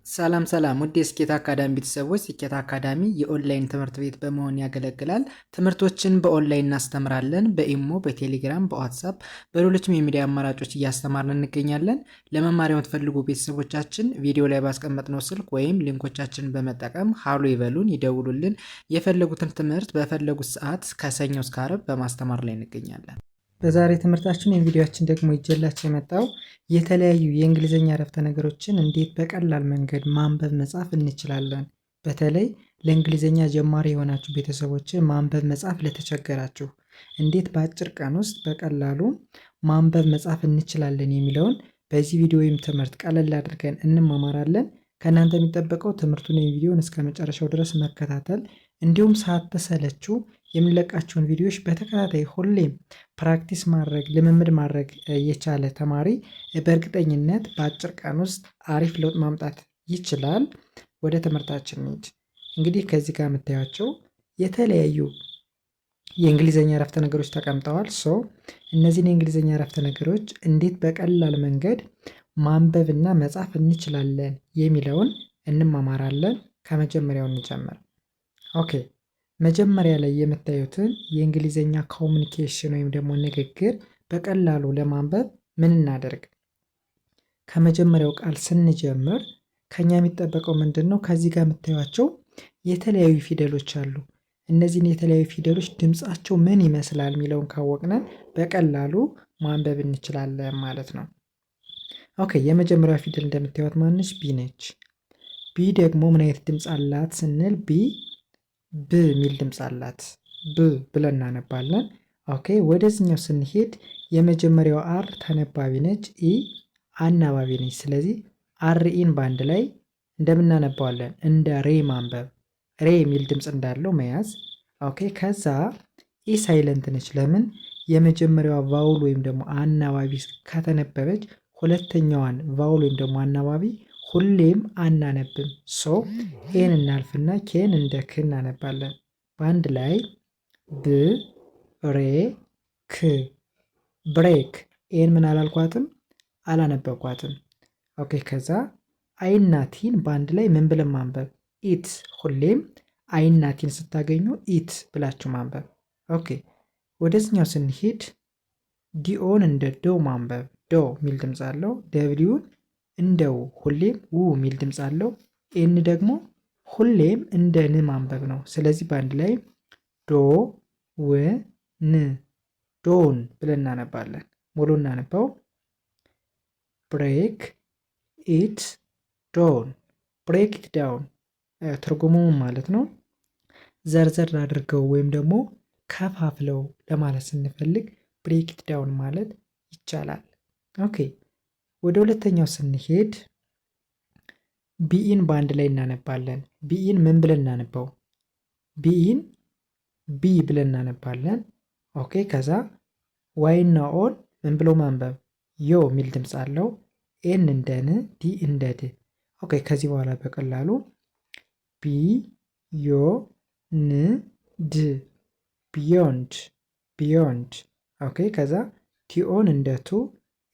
ሰላም ሰላም ውድ የስኬት አካዳሚ ቤተሰቦች፣ ስኬት አካዳሚ የኦንላይን ትምህርት ቤት በመሆን ያገለግላል። ትምህርቶችን በኦንላይን እናስተምራለን። በኢሞ፣ በቴሌግራም፣ በዋትሳፕ፣ በሌሎችም የሚዲያ አማራጮች እያስተማርን እንገኛለን። ለመማር የምትፈልጉ ቤተሰቦቻችን ቪዲዮ ላይ ባስቀመጥነው ስልክ ወይም ሊንኮቻችንን በመጠቀም ሀሎ ይበሉን፣ ይደውሉልን። የፈለጉትን ትምህርት በፈለጉት ሰዓት ከሰኞ እስከ ዓርብ በማስተማር ላይ እንገኛለን። በዛሬ ትምህርታችን የቪዲዮአችን ደግሞ ይዤላችሁ የመጣው የተለያዩ የእንግሊዝኛ አረፍተ ነገሮችን እንዴት በቀላል መንገድ ማንበብ መጻፍ እንችላለን። በተለይ ለእንግሊዝኛ ጀማሪ የሆናችሁ ቤተሰቦች ማንበብ መጻፍ ለተቸገራችሁ እንዴት በአጭር ቀን ውስጥ በቀላሉ ማንበብ መጻፍ እንችላለን የሚለውን በዚህ ቪዲዮ ወይም ትምህርት ቀለል አድርገን እንማማራለን። ከእናንተ የሚጠበቀው ትምህርቱን ወይም ቪዲዮውን እስከ መጨረሻው ድረስ መከታተል እንዲሁም ሳትሰለቹ የሚለቃቸውን ቪዲዮዎች በተከታታይ ሁሌም ፕራክቲስ ማድረግ ልምምድ ማድረግ የቻለ ተማሪ በእርግጠኝነት በአጭር ቀን ውስጥ አሪፍ ለውጥ ማምጣት ይችላል። ወደ ትምህርታችን እንሂድ። እንግዲህ ከዚህ ጋር የምታያቸው የተለያዩ የእንግሊዝኛ አረፍተ ነገሮች ተቀምጠዋል። እነዚህን የእንግሊዝኛ አረፍተ ነገሮች እንዴት በቀላል መንገድ ማንበብና መጻፍ እንችላለን የሚለውን እንማማራለን። ከመጀመሪያው እንጀምር። ኦኬ፣ መጀመሪያ ላይ የምታዩትን የእንግሊዝኛ ኮሚኒኬሽን ወይም ደግሞ ንግግር በቀላሉ ለማንበብ ምን እናደርግ? ከመጀመሪያው ቃል ስንጀምር ከኛ የሚጠበቀው ምንድን ነው? ከዚህ ጋር የምታዩቸው የተለያዩ ፊደሎች አሉ። እነዚህን የተለያዩ ፊደሎች ድምጻቸው ምን ይመስላል የሚለውን ካወቅነን በቀላሉ ማንበብ እንችላለን ማለት ነው። ኦኬ፣ የመጀመሪያው ፊደል እንደምታዩት ማነች? ቢ ነች። ቢ ደግሞ ምን አይነት ድምፅ አላት ስንል ብ የሚል ድምፅ አላት። ብ ብለን እናነባለን። ኦኬ፣ ወደዚህኛው ስንሄድ የመጀመሪያው አር ተነባቢ ነች፣ ኢ አናባቢ ነች። ስለዚህ አር ኢን በአንድ ላይ እንደምናነባዋለን እንደ ሬ ማንበብ፣ ሬ የሚል ድምፅ እንዳለው መያዝ። ኦኬ፣ ከዛ ኢ ሳይለንት ነች። ለምን? የመጀመሪያዋ ቫውል ወይም ደግሞ አናባቢ ከተነበበች ሁለተኛዋን ቫውል ወይም ደግሞ አናባቢ ሁሌም አናነብም። ኤን እናልፍና ኬን እንደ ክ እናነባለን። በአንድ ላይ ብ ሬ ክ ብሬክ። ኤን ምን አላልኳትም? አላነበብኳትም። ኦኬ፣ ከዛ አይና ቲን በአንድ ላይ ምን ብለን ማንበብ? ኢት። ሁሌም አይና ቲን ስታገኙ ኢት ብላችሁ ማንበብ። ኦኬ፣ ወደዚኛው ስንሄድ ዲኦን እንደ ዶ ማንበብ። ዶ የሚል ድምፅ አለው። ደብሊውን እንደው ሁሌም ው የሚል ድምፅ አለው። ኤን ደግሞ ሁሌም እንደ ን ማንበብ ነው። ስለዚህ በአንድ ላይ ዶ ው ን ዶን ብለን እናነባለን። ሙሉ እናነባው። ብሬክ ኢት ዶን፣ ብሬክ ኢት ዳውን። ትርጉሙ ማለት ነው ዘርዘር አድርገው ወይም ደግሞ ከፋፍለው ለማለት ስንፈልግ ብሬክ ኢት ዳውን ማለት ይቻላል። ኦኬ፣ ወደ ሁለተኛው ስንሄድ ቢኢን በአንድ ላይ እናነባለን። ቢኢን ምን ብለን እናነባው? ቢኢን ቢ ብለን እናነባለን። ኦኬ፣ ከዛ ዋይና ኦን ምን ብሎ ማንበብ? ዮ የሚል ድምፅ አለው። ኤን እንደ ን፣ ዲ እንደ ድ። ኦኬ፣ ከዚህ በኋላ በቀላሉ ቢ ዮ ን ድ ቢዮንድ፣ ቢዮንድ። ኦኬ፣ ከዛ ቲኦን እንደ ቱ፣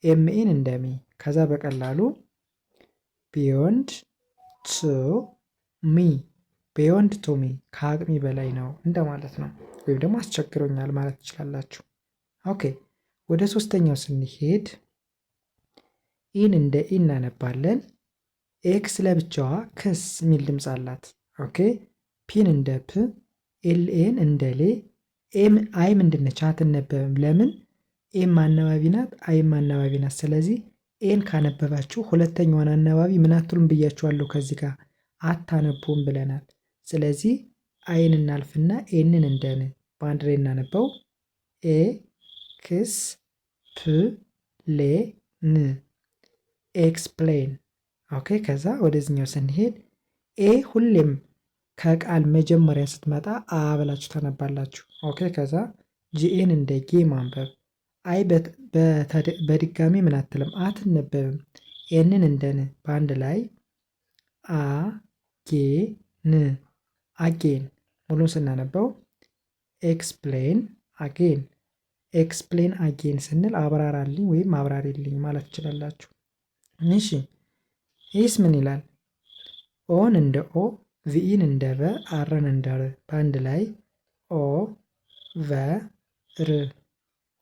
ኤምኤን እንደ ሚ። ከዛ በቀላሉ ቢዮንድ ቱ ሚ፣ ቢዮንድ ቱ ሚ፣ ከአቅሚ በላይ ነው እንደማለት ነው። ወይም ደግሞ አስቸግሮኛል ማለት ትችላላችሁ። ኦኬ፣ ወደ ሶስተኛው ስንሄድ ኢን እንደ ኢ እናነባለን። ኤክስ ለብቻዋ ክስ የሚል ድምፅ አላት። ኦኬ፣ ፒን እንደ ፕ፣ ኤልኤን እንደ ሌ፣ ኤም አይ ምንድነች? አትነበብም። ለምን? ኤም አናባቢ ናት፣ አይም አናባቢ ናት። ስለዚህ ኤን ካነበባችሁ ሁለተኛዋን አናባቢ ምን አትሉም ብያችኋለሁ። ከዚህ ጋር አታነቡም ብለናል። ስለዚህ አይን እናልፍና ኤንን እንደን በአንድ ላይ እናነባው። ኤ ክስ ፕ ሌ ን ኤክስፕሌን። ኦኬ፣ ከዛ ወደዚህኛው ስንሄድ ኤ ሁሌም ከቃል መጀመሪያ ስትመጣ አ ብላችሁ ታነባላችሁ። ኦኬ፣ ከዛ ጂኤን እንደ ጌ ማንበብ። አይ በድጋሚ ምን አትልም? አትነበብም። ኤንን እንደን በአንድ ላይ አ ጌ ን አጌን። ሙሉን ስናነበው ኤክስፕሌን አጌን። ኤክስፕሌን አጌን ስንል አብራራልኝ ወይም አብራሪልኝ ማለት ትችላላችሁ። እሺ፣ ይህስ ምን ይላል? ኦን እንደ ኦ፣ ቪኢን እንደ ቨ፣ አርን እንደ ር በአንድ ላይ ኦ ቨ ር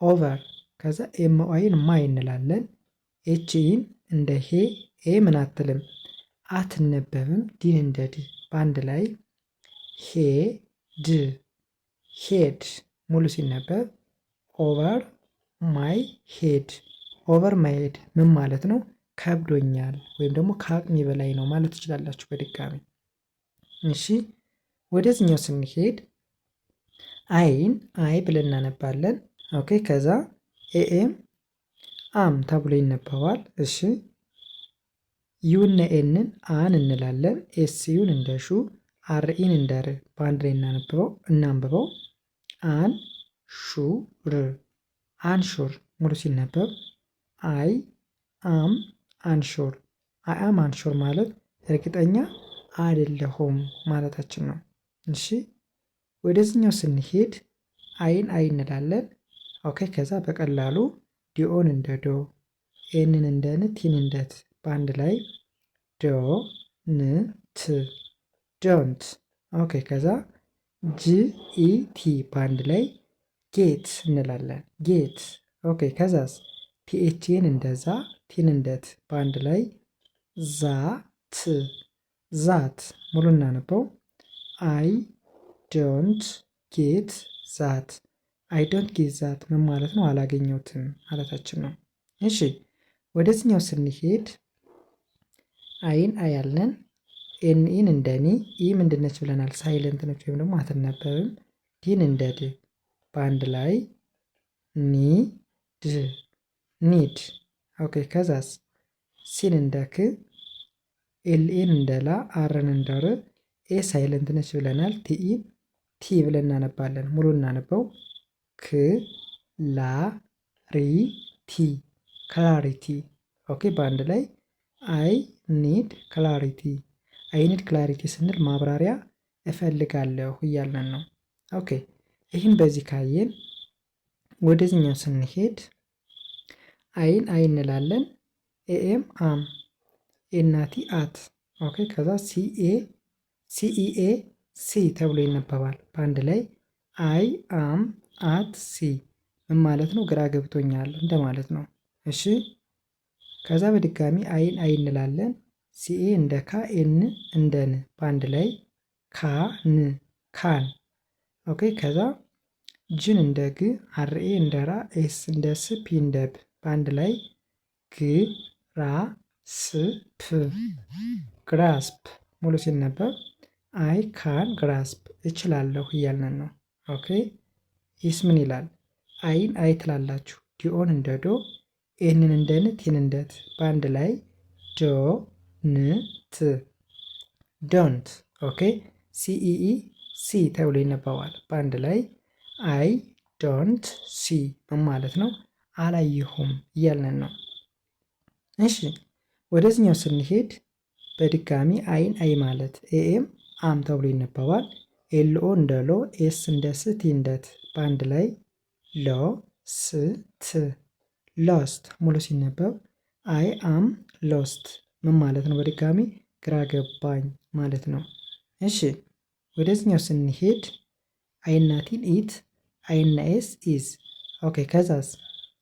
ኦቨር። ከዛ ኤምኦይን ማይ እንላለን። ኤችኢን እንደ ሄ፣ ኤ ምን አትልም አትነበብም። ዲን እንደ ድ በአንድ ላይ ሄ ድ ሄድ ሙሉ ሲነበብ ኦቨር ማይ ሄድ። ኦቨር ማይ ሄድ ምን ማለት ነው? ከብዶኛል ወይም ደግሞ ከአቅሜ በላይ ነው ማለት ትችላላችሁ በድጋሚ። እሺ ወደዚህኛው ስንሄድ አይን አይ ብለን እናነባለን። ኦኬ ከዛ ኤኤም አም ተብሎ ይነበባል። እሺ ዩና ኤንን አን እንላለን። ኤስዩን እንደ ሹ፣ አርኢን እንደ ር በአንድ ላይ እናንብበው። አን ሹ ር አንሹር ሙሉ ሲነበብ አይ አም አንሹር። አይ አም አንሹር ማለት እርግጠኛ አይደለሁም ማለታችን ነው። እሺ ወደዚህኛው ስንሄድ አይን አይ እንላለን። ኦኬ ከዛ በቀላሉ ዲኦን እንደ ዶ፣ ኤንን እንደ ን፣ ቲን እንደ ት በአንድ ላይ ዶ ን ት ዶንት። ኦኬ ከዛ ጂኢቲ በአንድ ላይ ጌት እንላለን። ጌት። ኦኬ ከዛስ ቲኤችን እንደዛ፣ ቲን እንደት በአንድ ላይ ዛት ዛት ሙሉ እናነበው። አይ ዶንት ጌት ዛት። አይ ዶንት ጌት ዛት ምን ማለት ነው? አላገኘሁትም ማለታችን ነው። እሺ ወደዚህኛው ስንሄድ አይን አይ ያለን፣ ኤንኢን እንደ ኒ፣ ኢ ምንድነች ብለናል? ሳይለንት ነች ወይም ደግሞ አትነበብም። ዲን እንደ ድ በአንድ ላይ ኒ ድ ኒድ። ኦኬ ከዛስ ሲን እንደ ክ፣ ኤልኤን እንደ ላ፣ አርን እንደ ር፣ ኤ ሳይለንት ነች ብለናል። ቲኢን ቲ ብለን እናነባለን። ሙሉ እናነበው ክ ላ ሪ ቲ ክላሪቲ። ኦኬ በአንድ ላይ አይ ኒድ ክላሪቲ። አይ ኒድ ክላሪቲ ስንል ማብራሪያ እፈልጋለሁ እያልን ነው። ኦኬ ይህን በዚህ ካየን ወደዚህኛው ስንሄድ አይን አይ እንላለን። ኤኤም አም፣ ኤናቲ አት። ኦኬ ከዛ ሲኢኤ ሲ ተብሎ ይነበባል። በአንድ ላይ አይ አም አት ሲ ምን ማለት ነው? ግራ ገብቶኛል እንደማለት ነው። እሺ ከዛ በድጋሚ አይን አይ እንላለን። ሲኤ እንደ ካ፣ ኤን እንደ ን በአንድ ላይ ካ ን ካን። ኦኬ ከዛ ጅን እንደ ግ፣ አርኤ እንደ ራ፣ ኤስ እንደ ስ፣ ፒ እንደ ብ በአንድ ላይ ግ ራ ስ ፕ ግራስፕ ሙሉ ሲነበብ አይ ካን ግራስፕ እችላለሁ እያልን ነው። ኦኬ ይስ ምን ይላል? አይን አይ ትላላችሁ። ዲኦን እንደ ዶ፣ ኤንን እንደ ን፣ ቲን እንደ ት በአንድ ላይ ዶ ን ት ዶንት። ኦኬ ሲኢኢ ሲ ተብሎ ይነበባል። በአንድ ላይ አይ ዶንት ሲ ምን ማለት ነው? አላየሁም እያልን ነው። እሺ ወደዚህኛው ስንሄድ በድጋሚ አይን አይ ማለት ኤኤም አም ተብሎ ይነበባል። ኤልኦ እንደ ሎ፣ ኤስ እንደ ስ፣ ቲ እንደ ት በአንድ ላይ ሎ ስ ት ሎስት ሙሉ ሲነበብ አይ አም ሎስት ምን ማለት ነው? በድጋሚ ግራ ገባኝ ማለት ነው። እሺ ወደዚህኛው ስንሄድ አይናቲን ኢት፣ አይና ኤስ ኢዝ። ኦኬ ከዛስ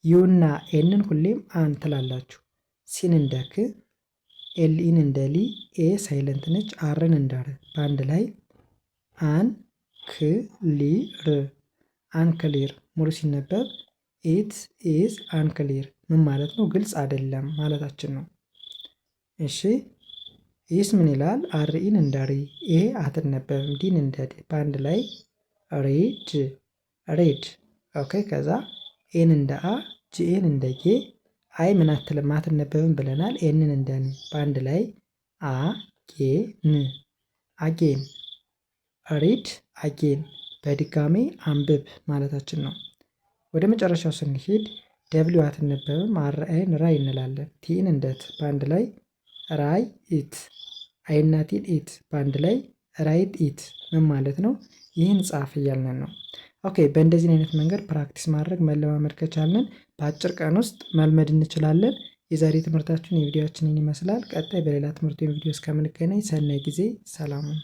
ዩና ኤንን ሁሌም አን ትላላችሁ። ሲን እንደ ክ፣ ኤልኢን እንደ ሊ፣ ኤ ሳይለንት ነች፣ አርን እንደ ር በአንድ ላይ አን ክ ሊ ር አንክሊር ሙሉ ሲነበብ ኢት ኢዝ አንክሊር ምን ማለት ነው? ግልጽ አይደለም ማለታችን ነው። እሺ ይስ ምን ይላል? አርኢን እንደ ሪ፣ ኤ አትነበብም፣ ዲን እንደ ድ በአንድ ላይ ሬድ ሬድ። ኦኬ ከዛ ኤን እንደ አ፣ ጂኤን እንደ ጌ፣ አይ ምን አትልም አትነበብም ብለናል። ኤንን እንደ ን በአንድ ላይ አ ጌ ን አጌን ሪድ አጌን በድጋሜ አንብብ ማለታችን ነው። ወደ መጨረሻው ስንሄድ ደብሊው አትነበብም፣ አርአይን ራይ እንላለን። ቲን እንደት በአንድ ላይ ራይ ኢት፣ አይናቲን ኢት በአንድ ላይ ራይት ኢት ምን ማለት ነው? ይህን ጻፍ እያልን ነው። ኦኬ በእንደዚህ አይነት መንገድ ፕራክቲስ ማድረግ መለማመድ ከቻለን በአጭር ቀን ውስጥ መልመድ እንችላለን። የዛሬ ትምህርታችን የቪዲዮችንን ይመስላል። ቀጣይ በሌላ ትምህርት ወይም ቪዲዮ እስከምንገናኝ ሰናይ ጊዜ፣ ሰላም ሁኑ።